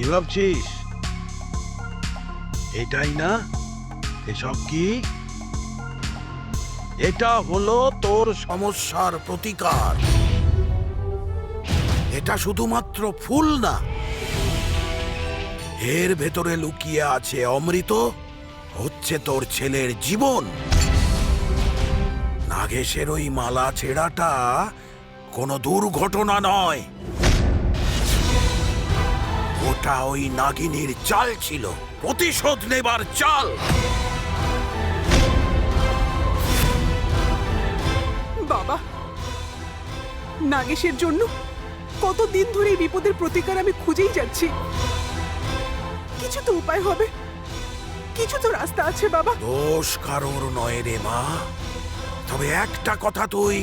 কি ভাবছিস? এটাই না? এসব কি? এটা হলো তোর সমস্যার প্রতিকার। এটা শুধুমাত্র ফুল না, এর ভেতরে লুকিয়ে আছে অমৃত, হচ্ছে তোর ছেলের জীবন। নাগেশের ওই মালা ছেঁড়াটা কোনো দুর্ঘটনা নয়, ওটা ওই নাগিনীর চাল ছিল, প্রতিশোধ নেবার চাল। বাবা, নাগেশের জন্য কতদিন ধরে এই বিপদের প্রতিকার আমি খুঁজেই যাচ্ছি। কিছু তো উপায় হবে, কিছু তো রাস্তা আছে বাবা। দোষ কারোর নয় রে মা, তবে একটা কথা তুই